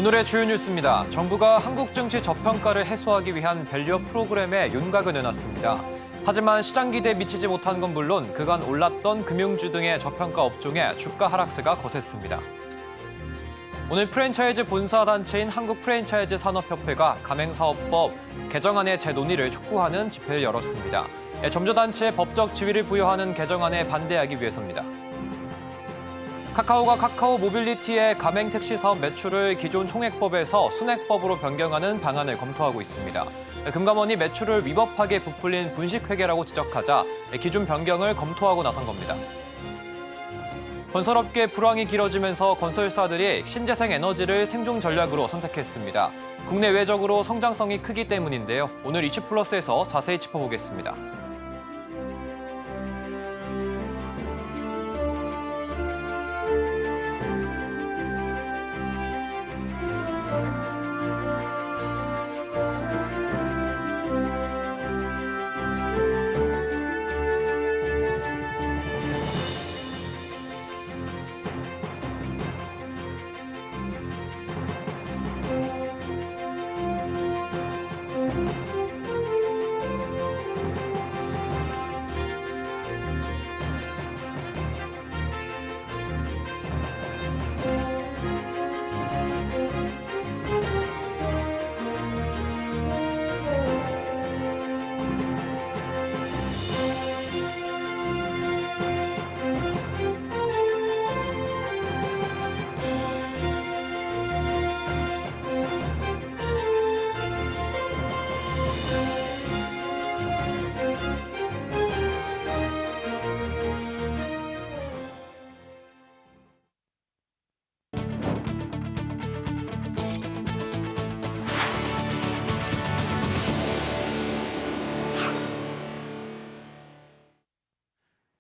오늘의 주요 뉴스입니다. 정부가 한국 증시 저평가를 해소하기 위한 밸류업 프로그램에 윤곽을 내놨습니다. 하지만 시장 기대에 미치지 못한 건 물론 그간 올랐던 금융주 등의 저평가 업종의 주가 하락세가 거셌습니다. 오늘 프랜차이즈 본사 단체인 한국프랜차이즈 산업협회가 가맹사업법 개정안의 재논의를 촉구하는 집회를 열었습니다. 점주단체에 법적 지위를 부여하는 개정안에 반대하기 위해서입니다. 카카오가 카카오 모빌리티의 가맹택시 사업 매출을 기존 총액법에서 순액법으로 변경하는 방안을 검토하고 있습니다. 금감원이 매출을 위법하게 부풀린 분식회계라고 지적하자 기준 변경을 검토하고 나선 겁니다. 건설업계 불황이 길어지면서 건설사들이 신재생 에너지를 생존 전략으로 선택했습니다. 국내 외적으로 성장성이 크기 때문인데요. 오늘 이슈플러스에서 자세히 짚어보겠습니다.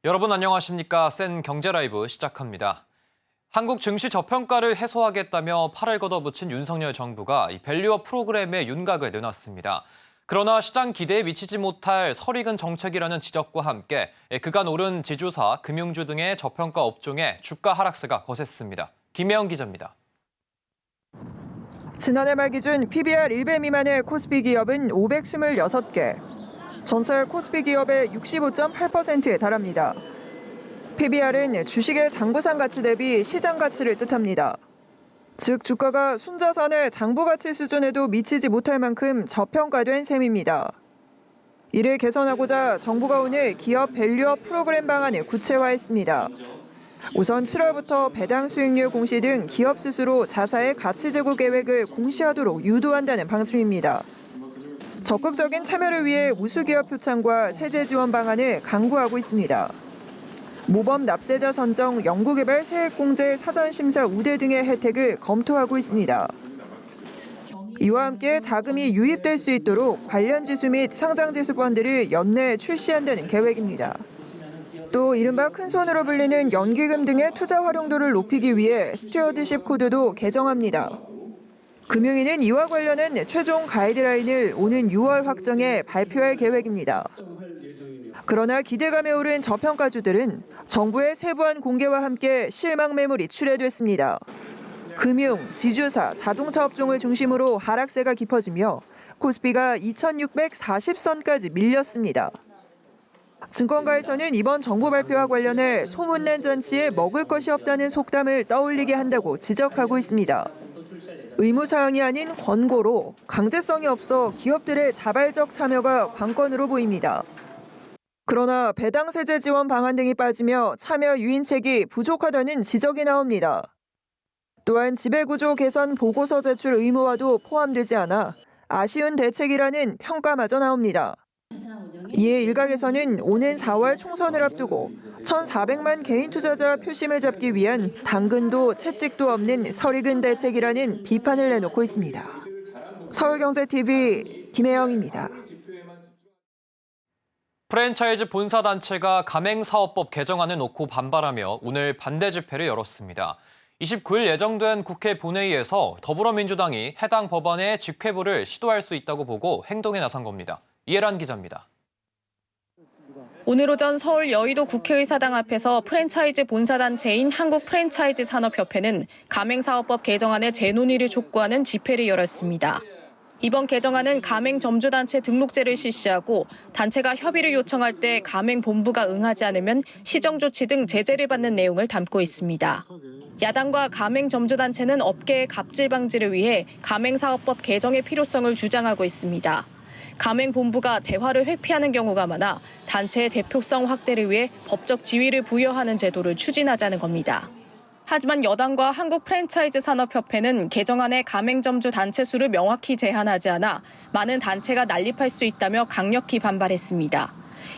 여러분 안녕하십니까? 센 경제라이브 시작합니다. 한국 증시 저평가를 해소하겠다며 팔을 걷어붙인 윤석열 정부가 이 밸류업 프로그램에 윤곽을 내놨습니다. 그러나 시장 기대에 미치지 못할 설익은 정책이라는 지적과 함께 그간 오른 지주사, 금융주 등의 저평가 업종의 주가 하락세가 거셌습니다. 김혜영 기자입니다. 지난해 말 기준 PBR 1배 미만의 코스피 기업은 526개. 전체 코스피 기업의 65.8%에 달합니다. PBR은 주식의 장부상 가치 대비 시장 가치를 뜻합니다. 즉 주가가 순자산의 장부 가치 수준에도 미치지 못할 만큼 저평가된 셈입니다. 이를 개선하고자 정부가 오늘 기업 밸류업 프로그램 방안을 구체화했습니다. 우선 7월부터 배당 수익률 공시 등 기업 스스로 자사의 가치 제고 계획을 공시하도록 유도한다는 방침입니다. 적극적인 참여를 위해 우수기업 표창과 세제 지원 방안을 강구하고 있습니다. 모범 납세자 선정, 연구개발 세액공제 사전 심사 우대 등의 혜택을 검토하고 있습니다. 이와 함께 자금이 유입될 수 있도록 관련 지수 및 상장 지수펀드를 연내 출시한다는 계획입니다. 또 이른바 큰손으로 불리는 연기금 등의 투자 활용도를 높이기 위해 스튜어드십 코드도 개정합니다. 금융위는 이와 관련한 최종 가이드라인을 오는 6월 확정해 발표할 계획입니다. 그러나 기대감에 오른 저평가주들은 정부의 세부한 공개와 함께 실망 매물이 출회됐습니다. 금융, 지주사, 자동차 업종을 중심으로 하락세가 깊어지며 코스피가 2640선까지 밀렸습니다. 증권가에서는 이번 정부 발표와 관련해 소문난 잔치에 먹을 것이 없다는 속담을 떠올리게 한다고 지적하고 있습니다. 의무사항이 아닌 권고로 강제성이 없어 기업들의 자발적 참여가 관건으로 보입니다. 그러나 배당 세제 지원 방안 등이 빠지며 참여 유인책이 부족하다는 지적이 나옵니다. 또한 지배구조 개선 보고서 제출 의무화도 포함되지 않아 아쉬운 대책이라는 평가마저 나옵니다. 이에 일각에서는 오는 4월 총선을 앞두고 1,400만 개인 투자자 표심을 잡기 위한 당근도 채찍도 없는 설익은 대책이라는 비판을 내놓고 있습니다. 서울경제TV 김혜영입니다. 프랜차이즈 본사 단체가 가맹사업법 개정안을 놓고 반발하며 오늘 반대 집회를 열었습니다. 29일 예정된 국회 본회의에서 더불어민주당이 해당 법안의 직회부를 시도할 수 있다고 보고 행동에 나선 겁니다. 이해란 기자입니다. 오늘 오전 서울 여의도 국회의사당 앞에서 프랜차이즈 본사단체인 한국프랜차이즈산업협회는 가맹사업법 개정안의 재논의를 촉구하는 집회를 열었습니다. 이번 개정안은 가맹점주단체 등록제를 실시하고 단체가 협의를 요청할 때 가맹본부가 응하지 않으면 시정조치 등 제재를 받는 내용을 담고 있습니다. 야당과 가맹점주단체는 업계의 갑질 방지를 위해 가맹사업법 개정의 필요성을 주장하고 있습니다. 가맹본부가 대화를 회피하는 경우가 많아 단체의 대표성 확대를 위해 법적 지위를 부여하는 제도를 추진하자는 겁니다. 하지만 여당과 한국프랜차이즈산업협회는 개정안에 가맹점주 단체 수를 명확히 제한하지 않아 많은 단체가 난립할 수 있다며 강력히 반발했습니다.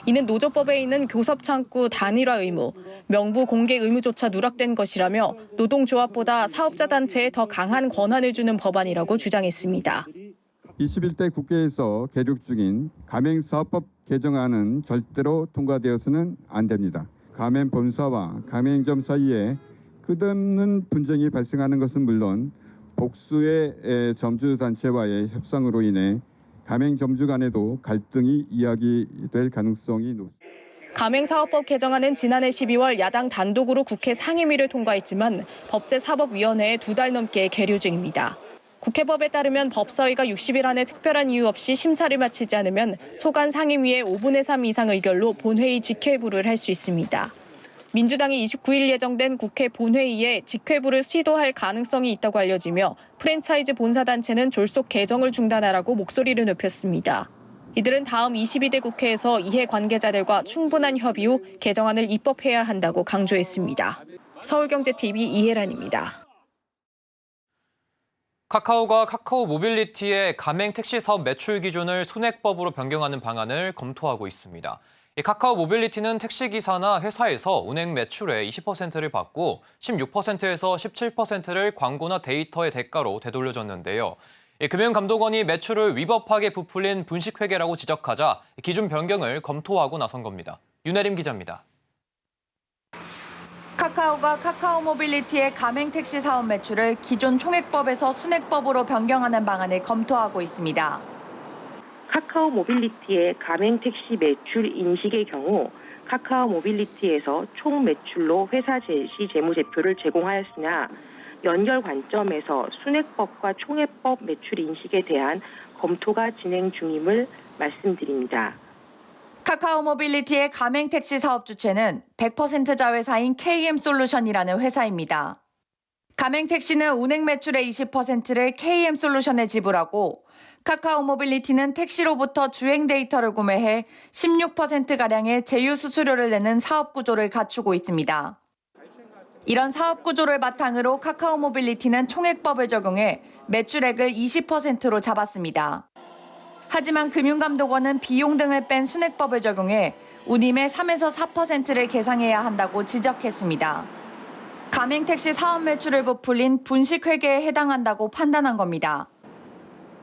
이는 노조법에 있는 교섭창구 단일화 의무, 명부 공개 의무조차 누락된 것이라며 노동조합보다 사업자 단체에 더 강한 권한을 주는 법안이라고 주장했습니다. 21대 국회에서 계류 중인 가맹사업법 개정안은 절대로 통과되어서는 안 됩니다. 가맹본사와 가맹점 사이에 끝없는 분쟁이 발생하는 것은 물론 복수의 점주단체와의 협상으로 인해 가맹점주 간에도 갈등이 이야기될 가능성이 높습니다. 가맹사업법 개정안은 지난해 12월 야당 단독으로 국회 상임위를 통과했지만 법제사법위원회에 2달 넘게 계류 중입니다. 국회법에 따르면 법사위가 60일 안에 특별한 이유 없이 심사를 마치지 않으면 소관 상임위의 5분의 3 이상 의결로 본회의 직회부를 할 수 있습니다. 민주당이 29일 예정된 국회 본회의에 직회부를 시도할 가능성이 있다고 알려지며 프랜차이즈 본사단체는 졸속 개정을 중단하라고 목소리를 높였습니다. 이들은 다음 22대 국회에서 이해 관계자들과 충분한 협의 후 개정안을 입법해야 한다고 강조했습니다. 서울경제TV 이혜란입니다. 카카오가 카카오 모빌리티의 가맹 택시 사업 매출 기준을 순액법으로 변경하는 방안을 검토하고 있습니다. 카카오 모빌리티는 택시기사나 회사에서 운행 매출의 20%를 받고 16%에서 17%를 광고나 데이터의 대가로 되돌려줬는데요. 금융감독원이 매출을 위법하게 부풀린 분식회계라고 지적하자 기준 변경을 검토하고 나선 겁니다. 윤혜림 기자입니다. 카카오가 카카오 모빌리티의 가맹 택시 사업 매출을 기존 총액법에서 순액법으로 변경하는 방안을 검토하고 있습니다. 카카오 모빌리티의 가맹 택시 매출 인식의 경우 카카오 모빌리티에서 총 매출로 회사 제시 재무제표를 제공하였으나 연결 관점에서 순액법과 총액법 매출 인식에 대한 검토가 진행 중임을 말씀드립니다. 카카오 모빌리티의 가맹 택시 사업 주체는 100% 자회사인 KM솔루션이라는 회사입니다. 가맹 택시는 운행 매출의 20%를 KM솔루션에 지불하고 카카오 모빌리티는 택시로부터 주행 데이터를 구매해 16%가량의 제휴 수수료를 내는 사업 구조를 갖추고 있습니다. 이런 사업 구조를 바탕으로 카카오 모빌리티는 총액법을 적용해 매출액을 20%로 잡았습니다. 하지만 금융감독원은 비용 등을 뺀 순액법을 적용해 운임의 3에서 4%를 계상해야 한다고 지적했습니다. 가맹택시 사업 매출을 부풀린 분식회계에 해당한다고 판단한 겁니다.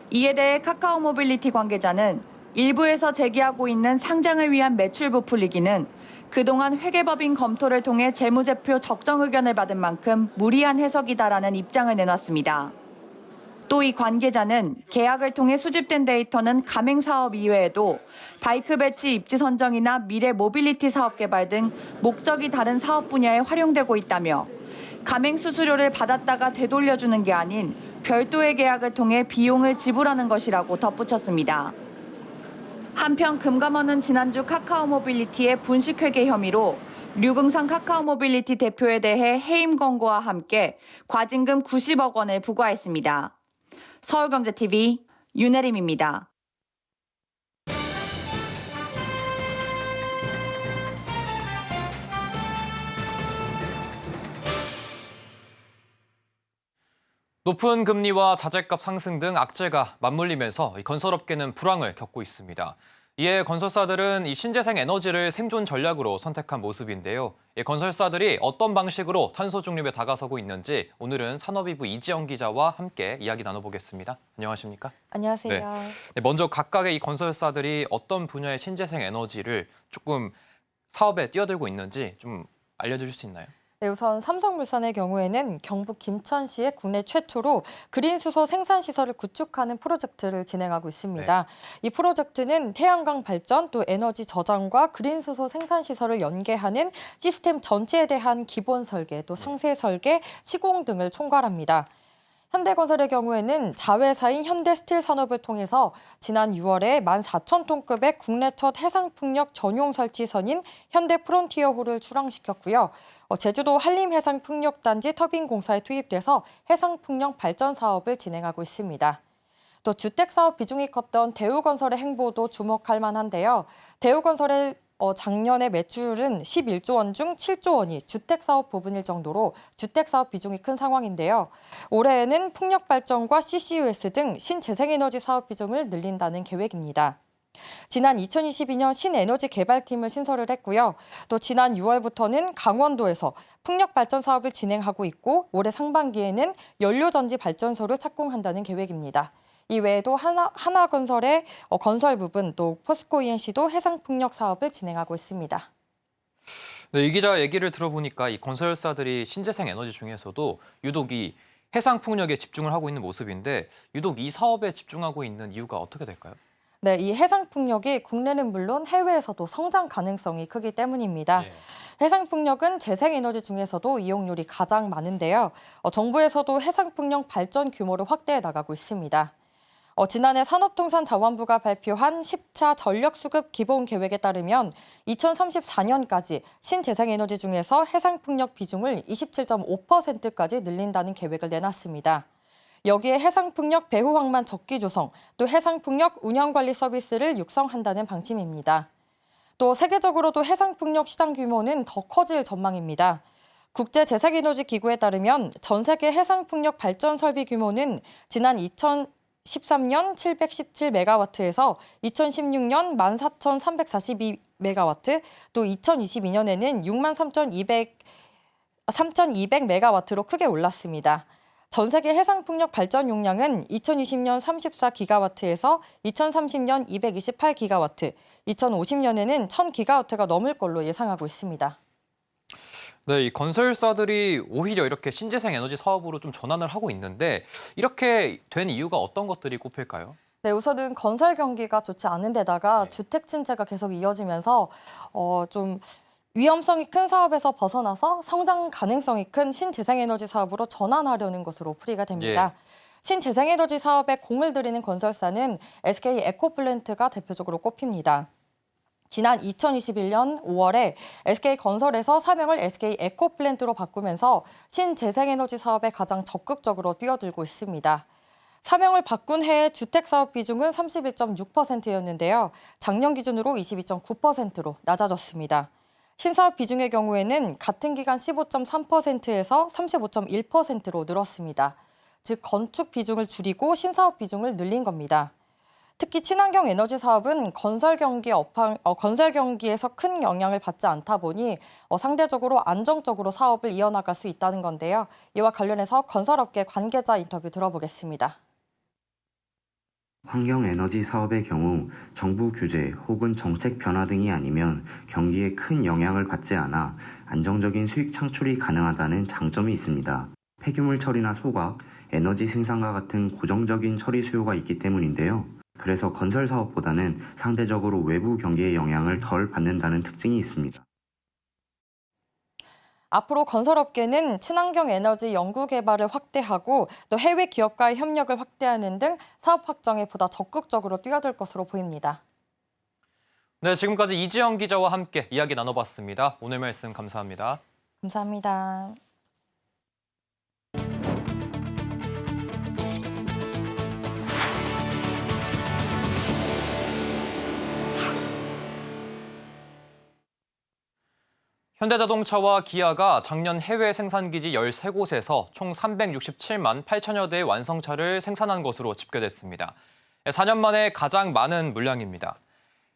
이에 대해 카카오 모빌리티 관계자는 일부에서 제기하고 있는 상장을 위한 매출 부풀리기는 그동안 회계법인 검토를 통해 재무제표 적정 의견을 받은 만큼 무리한 해석이다라는 입장을 내놨습니다. 또 이 관계자는 계약을 통해 수집된 데이터는 가맹사업 이외에도 바이크 배치 입지 선정이나 미래 모빌리티 사업 개발 등 목적이 다른 사업 분야에 활용되고 있다며 가맹 수수료를 받았다가 되돌려주는 게 아닌 별도의 계약을 통해 비용을 지불하는 것이라고 덧붙였습니다. 한편 금감원은 지난주 카카오 모빌리티의 분식회계 혐의로 류긍상 카카오 모빌리티 대표에 대해 해임 권고와 함께 과징금 90억 원을 부과했습니다. 서울경제TV 윤혜림입니다. 높은 금리와 자재값 상승 등 악재가 맞물리면서 건설업계는 불황을 겪고 있습니다. 이에 건설사들은 이 신재생 에너지를 생존 전략으로 선택한 모습인데요. 건설사들이 어떤 방식으로 탄소 중립에 다가서고 있는지 오늘은 산업이부 이지영 기자와 함께 이야기 나눠보겠습니다. 안녕하십니까? 안녕하세요. 네, 먼저 각각의 이 건설사들이 어떤 분야의 신재생 에너지를 조금 사업에 뛰어들고 있는지 좀 알려주실 수 있나요? 네, 우선 삼성물산의 경우에는 경북 김천시에 국내 최초로 그린수소 생산시설을 구축하는 프로젝트를 진행하고 있습니다. 이 프로젝트는 태양광 발전, 또 에너지 저장과 그린수소 생산시설을 연계하는 시스템 전체에 대한 기본 설계, 또 상세 설계, 시공 등을 총괄합니다. 현대건설의 경우에는 자회사인 현대스틸산업을 통해서 지난 6월에 14,000톤급의 국내 첫 해상풍력 전용 설치선인 현대프론티어호를 출항시켰고요. 제주도 한림해상풍력단지 터빈공사에 투입돼서 해상풍력 발전 사업을 진행하고 있습니다. 또 주택사업 비중이 컸던 대우건설의 행보도 주목할 만한데요. 대우건설의 작년의 매출은 11조 원 중 7조 원이 주택사업 부분일 정도로 주택사업 비중이 큰 상황인데요. 올해에는 풍력발전과 CCUS 등 신재생에너지 사업 비중을 늘린다는 계획입니다. 지난 2022년 신에너지 개발팀을 신설을 했고요. 또 지난 6월부터는 강원도에서 풍력발전 사업을 진행하고 있고 올해 상반기에는 연료전지 발전소를 착공한다는 계획입니다. 이 외에도 하나건설의 건설 부분, 또 포스코 ENC도 해상풍력 사업을 진행하고 있습니다. 네, 이 기자 얘기를 들어보니까 이 건설사들이 신재생 에너지 중에서도 유독 이 해상풍력에 집중을 하고 있는 모습인데 유독 이 사업에 집중하고 있는 이유가 어떻게 될까요? 네, 이 해상풍력이 국내는 물론 해외에서도 성장 가능성이 크기 때문입니다. 해상풍력은 재생에너지 중에서도 이용률이 가장 많은데요. 정부에서도 해상풍력 발전 규모를 확대해 나가고 있습니다. 지난해 산업통상자원부가 발표한 10차 전력수급 기본계획에 따르면 2034년까지 신재생에너지 중에서 해상풍력 비중을 27.5%까지 늘린다는 계획을 내놨습니다. 여기에 해상풍력 배후항만 적기 조성, 또 해상풍력 운영관리 서비스를 육성한다는 방침입니다. 또 세계적으로도 해상풍력 시장 규모는 더 커질 전망입니다. 국제재생에너지기구에 따르면 전 세계 해상풍력 발전 설비 규모는 지난 2013년 717메가와트에서 2016년 14,342메가와트, 또 2022년에는 63,200메가와트로 크게 올랐습니다. 전 세계 해상풍력 발전 용량은 2020년 34기가와트에서 2030년 228기가와트, 2050년에는 1000기가와트가 넘을 걸로 예상하고 있습니다. 네, 이 건설사들이 오히려 이렇게 신재생 에너지 사업으로 좀 전환을 하고 있는데 이렇게 된 이유가 어떤 것들이 꼽힐까요? 네, 우선은 건설 경기가 좋지 않은 데다가 주택 침체가 계속 이어지면서 좀 위험성이 큰 사업에서 벗어나서 성장 가능성이 큰 신재생에너지 사업으로 전환하려는 것으로 풀이가 됩니다. 신재생에너지 사업에 공을 들이는 건설사는 SK 에코플랜트가 대표적으로 꼽힙니다. 지난 2021년 5월에 SK건설에서 사명을 SK 에코플랜트로 바꾸면서 신재생에너지 사업에 가장 적극적으로 뛰어들고 있습니다. 사명을 바꾼 해의 주택사업 비중은 31.6%였는데요. 작년 기준으로 22.9%로 낮아졌습니다. 신사업 비중의 경우에는 같은 기간 15.3%에서 35.1%로 늘었습니다. 즉 건축 비중을 줄이고 신사업 비중을 늘린 겁니다. 특히 친환경 에너지 사업은 건설 경기에서 큰 영향을 받지 않다 보니 상대적으로 안정적으로 사업을 이어나갈 수 있다는 건데요. 이와 관련해서 건설업계 관계자 인터뷰 들어보겠습니다. 환경에너지 사업의 경우 정부 규제 혹은 정책 변화 등이 아니면 경기에 큰 영향을 받지 않아 안정적인 수익 창출이 가능하다는 장점이 있습니다. 폐기물 처리나 소각, 에너지 생산과 같은 고정적인 처리 수요가 있기 때문인데요. 그래서 건설 사업보다는 상대적으로 외부 경기의 영향을 덜 받는다는 특징이 있습니다. 앞으로 건설업계는 친환경 에너지 연구 개발을 확대하고 또 해외 기업과의 협력을 확대하는 등 사업 확장에 보다 적극적으로 뛰어들 것으로 보입니다. 네, 지금까지 이지영 기자와 함께 이야기 나눠봤습니다. 오늘 말씀 감사합니다. 감사합니다. 현대자동차와 기아가 작년 해외 생산기지 13곳에서 총 367만 8천여 대의 완성차를 생산한 것으로 집계됐습니다. 4년 만에 가장 많은 물량입니다.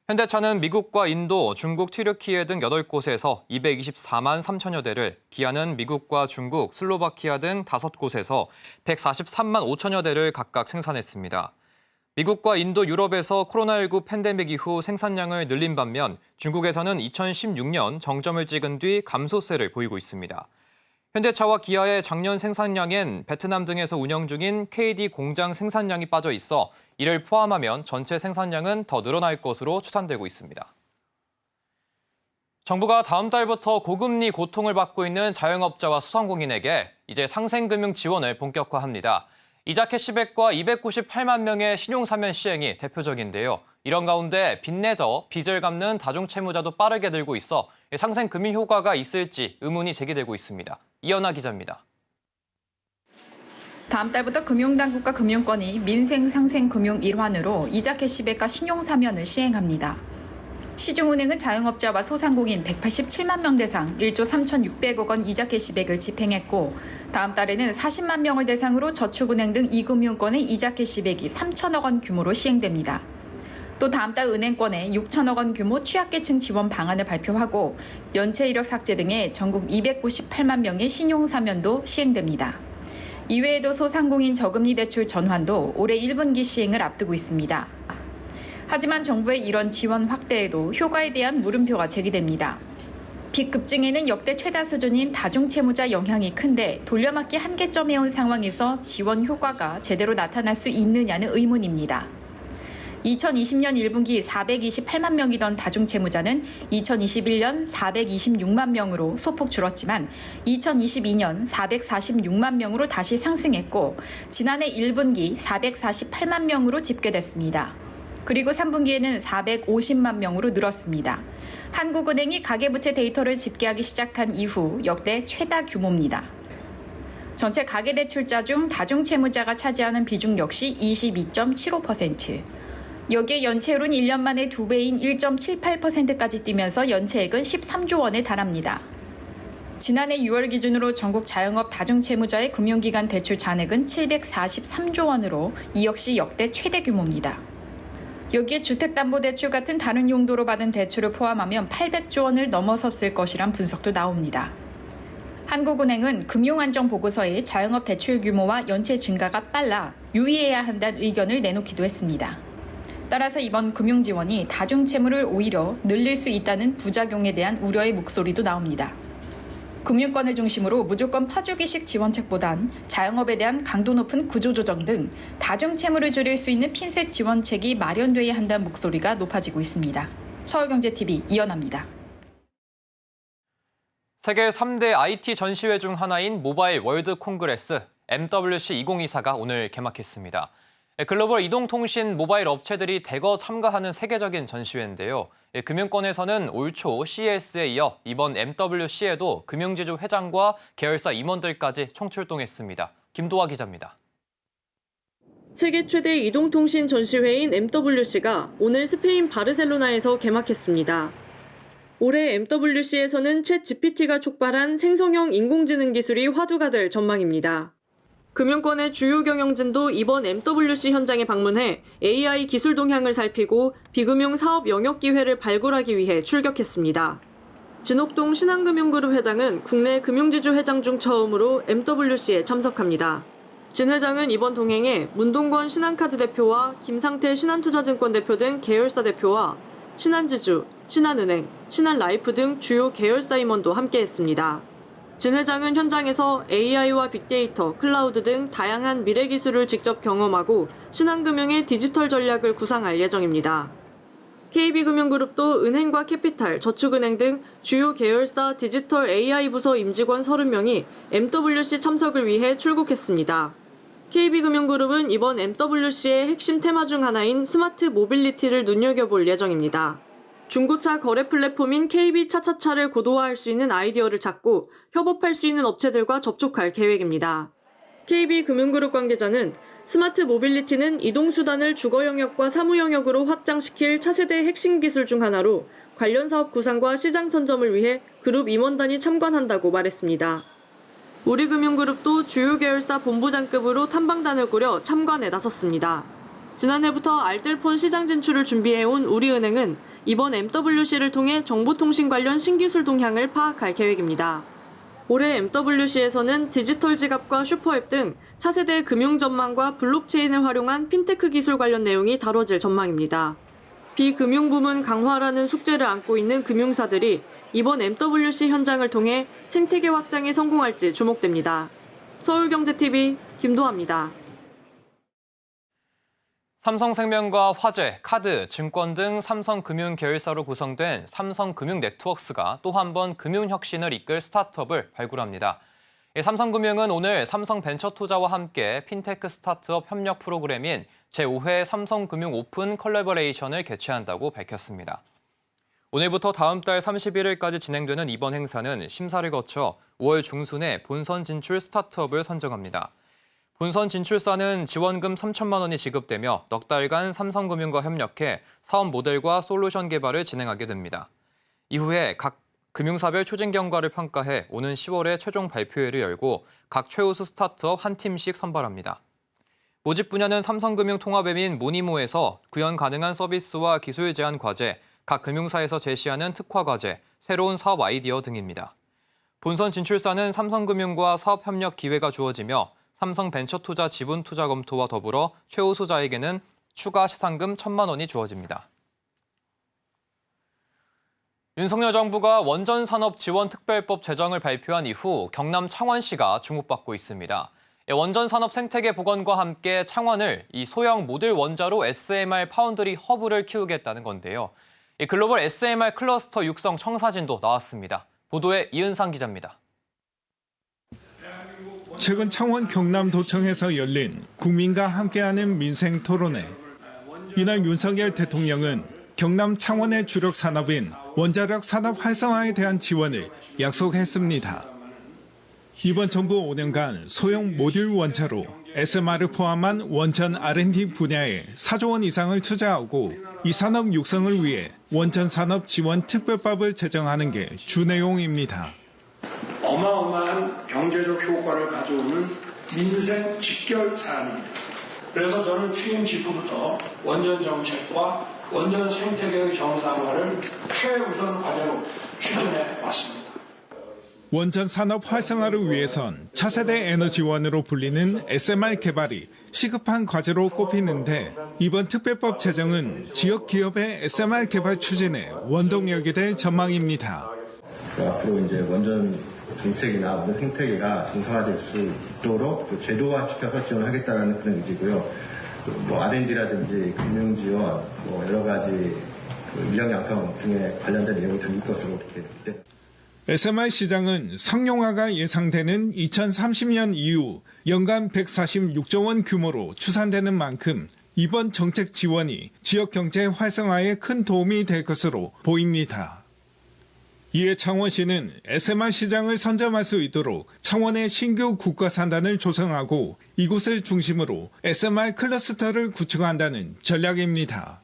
현대차는 미국과 인도, 중국 튀르키예 등 8곳에서 224만 3천여 대를, 기아는 미국과 중국, 슬로바키아 등 5곳에서 143만 5천여 대를 각각 생산했습니다. 미국과 인도, 유럽에서 코로나19 팬데믹 이후 생산량을 늘린 반면 중국에서는 2016년 정점을 찍은 뒤 감소세를 보이고 있습니다. 현대차와 기아의 작년 생산량엔 베트남 등에서 운영 중인 KD 공장 생산량이 빠져 있어 이를 포함하면 전체 생산량은 더 늘어날 것으로 추산되고 있습니다. 정부가 다음 달부터 고금리 고통을 받고 있는 자영업자와 소상공인에게 이제 상생금융 지원을 본격화합니다. 이자 캐시백과 298만 명의 신용사면 시행이 대표적인데요. 이런 가운데 빚내져 빚을 갚는 다중채무자도 빠르게 늘고 있어 상생금융 효과가 있을지 의문이 제기되고 있습니다. 이연아 기자입니다. 다음 달부터 금융당국과 금융권이 민생상생금융 일환으로 이자 캐시백과 신용사면을 시행합니다. 시중은행은 자영업자와 소상공인 187만 명 대상 1조 3,600억 원 이자 캐시백을 집행했고 다음 달에는 40만 명을 대상으로 저축은행 등 이금융권의 이자 캐시백이 3천억 원 규모로 시행됩니다. 또 다음 달 은행권에 6천억 원 규모 취약계층 지원 방안을 발표하고 연체 이력 삭제 등의 전국 298만 명의 신용사면도 시행됩니다. 이외에도 소상공인 저금리 대출 전환도 올해 1분기 시행을 앞두고 있습니다. 하지만 정부의 이런 지원 확대에도 효과에 대한 물음표가 제기됩니다. 빚 급증에는 역대 최다 수준인 다중채무자 영향이 큰데 돌려막기 한계점에 온 상황에서 지원 효과가 제대로 나타날 수 있느냐는 의문입니다. 2020년 1분기 428만 명이던 다중채무자는 2021년 426만 명으로 소폭 줄었지만 2022년 446만 명으로 다시 상승했고 지난해 1분기 448만 명으로 집계됐습니다. 그리고 3분기에는 450만 명으로 늘었습니다. 한국은행이 가계부채 데이터를 집계하기 시작한 이후 역대 최다 규모입니다. 전체 가계대출자 중 다중채무자가 차지하는 비중 역시 22.75%. 여기에 연체율은 1년 만에 2배인 1.78%까지 뛰면서 연체액은 13조 원에 달합니다. 지난해 6월 기준으로 전국 자영업 다중채무자의 금융기관 대출 잔액은 743조 원으로 이 역시 역대 최대 규모입니다. 여기에 주택담보대출 같은 다른 용도로 받은 대출을 포함하면 800조 원을 넘어섰을 것이란 분석도 나옵니다. 한국은행은 금융안정보고서에 자영업 대출 규모와 연체 증가가 빨라 유의해야 한다는 의견을 내놓기도 했습니다. 따라서 이번 금융지원이 다중채무를 오히려 늘릴 수 있다는 부작용에 대한 우려의 목소리도 나옵니다. 금융권을 중심으로 무조건 퍼주기식 지원책보단 자영업에 대한 강도 높은 구조조정 등 다중채무를 줄일 수 있는 핀셋 지원책이 마련돼야 한다는 목소리가 높아지고 있습니다. 서울경제TV 이연아입니다. 세계 3대 IT 전시회 중 하나인 모바일 월드 콩그레스 MWC 2024가 오늘 개막했습니다. 글로벌 이동통신 모바일 업체들이 대거 참가하는 세계적인 전시회인데요. 금융권에서는 올 초 CES에 이어 이번 MWC에도 금융지주 회장과 계열사 임원들까지 총출동했습니다. 김도화 기자입니다. 세계 최대 이동통신 전시회인 MWC가 오늘 스페인 바르셀로나에서 개막했습니다. 올해 MWC에서는 챗GPT가 촉발한 생성형 인공지능 기술이 화두가 될 전망입니다. 금융권의 주요 경영진도 이번 MWC 현장에 방문해 AI 기술 동향을 살피고 비금융 사업 영역 기회를 발굴하기 위해 출격했습니다. 진옥동 신한금융그룹 회장은 국내 금융지주 회장 중 처음으로 MWC에 참석합니다. 진 회장은 이번 동행에 문동건 신한카드 대표와 김상태 신한투자증권 대표 등 계열사 대표와 신한지주, 신한은행, 신한라이프 등 주요 계열사 임원도 함께했습니다. 진 회장은 현장에서 AI와 빅데이터, 클라우드 등 다양한 미래 기술을 직접 경험하고 신한금융의 디지털 전략을 구상할 예정입니다. KB금융그룹도 은행과 캐피탈, 저축은행 등 주요 계열사 디지털 AI 부서 임직원 30명이 MWC 참석을 위해 출국했습니다. KB금융그룹은 이번 MWC의 핵심 테마 중 하나인 스마트 모빌리티를 눈여겨볼 예정입니다. 중고차 거래 플랫폼인 KB차차차를 고도화할 수 있는 아이디어를 찾고 협업할 수 있는 업체들과 접촉할 계획입니다. KB금융그룹 관계자는 스마트 모빌리티는 이동수단을 주거 영역과 사무 영역으로 확장시킬 차세대 핵심 기술 중 하나로 관련 사업 구상과 시장 선점을 위해 그룹 임원단이 참관한다고 말했습니다. 우리금융그룹도 주요 계열사 본부장급으로 탐방단을 꾸려 참관에 나섰습니다. 지난해부터 알뜰폰 시장 진출을 준비해온 우리은행은 이번 MWC를 통해 정보통신 관련 신기술 동향을 파악할 계획입니다. 올해 MWC에서는 디지털 지갑과 슈퍼앱 등 차세대 금융 전망과 블록체인을 활용한 핀테크 기술 관련 내용이 다뤄질 전망입니다. 비금융 부문 강화라는 숙제를 안고 있는 금융사들이 이번 MWC 현장을 통해 생태계 확장에 성공할지 주목됩니다. 서울경제TV 김도아입니다. 삼성생명과 화재, 카드, 증권 등 삼성금융 계열사로 구성된 삼성금융네트워크스가 또 한 번 금융혁신을 이끌 스타트업을 발굴합니다. 삼성금융은 오늘 삼성벤처투자와 함께 핀테크 스타트업 협력 프로그램인 제5회 삼성금융 오픈 컬래버레이션을 개최한다고 밝혔습니다. 오늘부터 다음 달 31일까지 진행되는 이번 행사는 심사를 거쳐 5월 중순에 본선 진출 스타트업을 선정합니다. 본선 진출사는 지원금 3천만 원이 지급되며 넉 달간 삼성금융과 협력해 사업 모델과 솔루션 개발을 진행하게 됩니다. 이후에 각 금융사별 추진 경과를 평가해 오는 10월에 최종 발표회를 열고 각 최우수 스타트업 한 팀씩 선발합니다. 모집 분야는 삼성금융 통합앱인 모니모에서 구현 가능한 서비스와 기술 제한 과제, 각 금융사에서 제시하는 특화 과제, 새로운 사업 아이디어 등입니다. 본선 진출사는 삼성금융과 사업 협력 기회가 주어지며 삼성벤처투자 지분 투자 검토와 더불어 최우수자에게는 추가 시상금 1,000만 원이 주어집니다. 윤석열 정부가 원전산업지원특별법 제정을 발표한 이후 경남 창원시가 주목받고 있습니다. 원전산업 생태계 복원과 함께 창원을 이 소형 모듈 원자로 SMR 파운드리 허브를 키우겠다는 건데요. 글로벌 SMR 클러스터 육성 청사진도 나왔습니다. 보도에 이은상 기자입니다. 최근 창원 경남도청에서 열린 국민과 함께하는 민생 토론회. 이날 윤석열 대통령은 경남 창원의 주력 산업인 원자력 산업 활성화에 대한 지원을 약속했습니다. 이번 정부 5년간 소형 모듈 원자로 SMR을 포함한 원전 R&D 분야에 4조 원 이상을 투자하고 이 산업 육성을 위해 원전산업 지원 특별법을 제정하는 게 주 내용입니다. 어마어마한 경제적 효과를 가져오는 민생 직결 사안입니다. 그래서 저는 취임 직후부터 원전 정책과 원전 생태계의 정상화를 최우선 과제로 추진해 왔습니다. 원전 산업 활성화를 위해선 차세대 에너지원으로 불리는 SMR 개발이 시급한 과제로 꼽히는데 이번 특별법 제정은 지역 기업의 SMR 개발 추진에 원동력이 될 전망입니다. 앞으로 이제 원전 정책이나 원전 생태계가 정상화될 수 있도록 제도화시켜서 지원하겠다는 그런 의지고요. R&D라든지 금융 지원, 여러 가지 인력 양성 등에 관련된 내용이 들릴 것으로 이렇게 기대. SMR 시장은 상용화가 예상되는 2030년 이후 연간 146조 원 규모로 추산되는 만큼 이번 정책 지원이 지역 경제 활성화에 큰 도움이 될 것으로 보입니다. 이에 창원시는 SMR 시장을 선점할 수 있도록 창원의 신규 국가산단을 조성하고 이곳을 중심으로 SMR 클러스터를 구축한다는 전략입니다.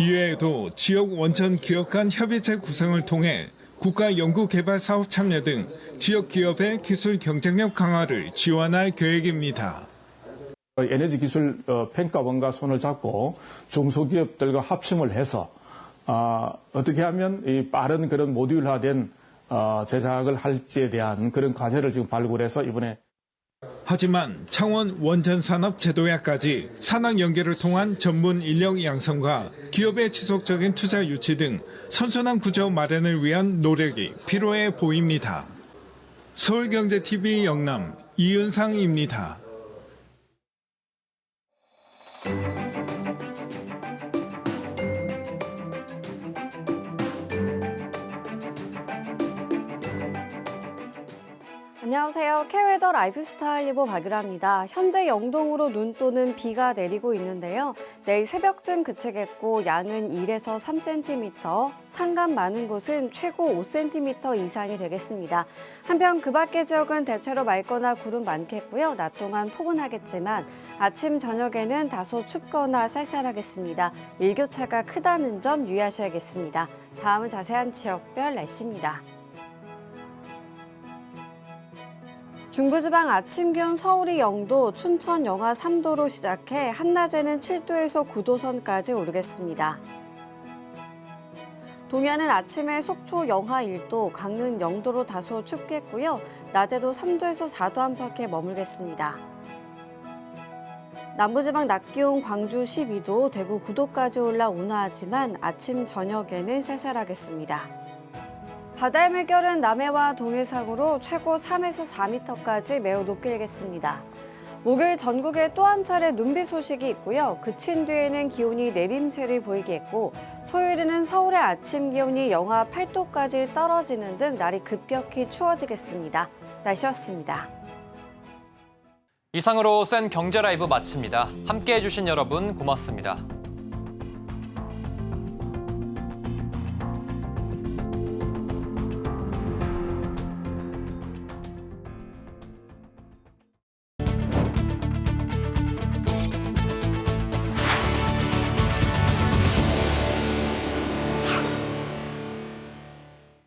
이외에도 지역 원전 기업 간 협의체 구성을 통해 국가 연구개발 사업 참여 등 지역 기업의 기술 경쟁력 강화를 지원할 계획입니다. 에너지 기술 평가원과 손을 잡고 중소기업들과 합심을 해서 어떻게 하면 이 빠른 그런 모듈화된 제작을 할지에 대한 그런 과제를 지금 발굴해서 이번에. 하지만 창원 원전산업 제도화까지 산학 연계를 통한 전문 인력 양성과 기업의 지속적인 투자 유치 등 선순환 구조 마련을 위한 노력이 필요해 보입니다. 서울경제TV 영남 이은상입니다. 안녕하세요. K웨더 라이프스타일 예보 박유라입니다. 현재 영동으로 눈 또는 비가 내리고 있는데요. 내일 새벽쯤 그치겠고 양은 1에서 3cm, 산간 많은 곳은 최고 5cm 이상이 되겠습니다. 한편 그 밖의 지역은 대체로 맑거나 구름 많겠고요. 낮 동안 포근하겠지만 아침 저녁에는 다소 춥거나 쌀쌀하겠습니다. 일교차가 크다는 점 유의하셔야겠습니다. 다음은 자세한 지역별 날씨입니다. 중부지방 아침 기온 서울이 0도, 춘천 영하 3도로 시작해 한낮에는 7도에서 9도 선까지 오르겠습니다. 동해안은 아침에 속초 영하 1도, 강릉 0도로 다소 춥겠고요. 낮에도 3도에서 4도 안팎에 머물겠습니다. 남부지방 낮 기온 광주 12도, 대구 9도까지 올라 온화하지만 아침 저녁에는 쌀쌀하겠습니다. 바다의 물결은 남해와 동해상으로 최고 3에서 4m까지 매우 높게 일겠습니다. 목요일 전국에 또 한 차례 눈비 소식이 있고요. 그친 뒤에는 기온이 내림세를 보이겠고 토요일에는 서울의 아침 기온이 영하 8도까지 떨어지는 등 날이 급격히 추워지겠습니다. 날씨였습니다. 이상으로 센 경제 라이브 마칩니다. 함께해 주신 여러분 고맙습니다.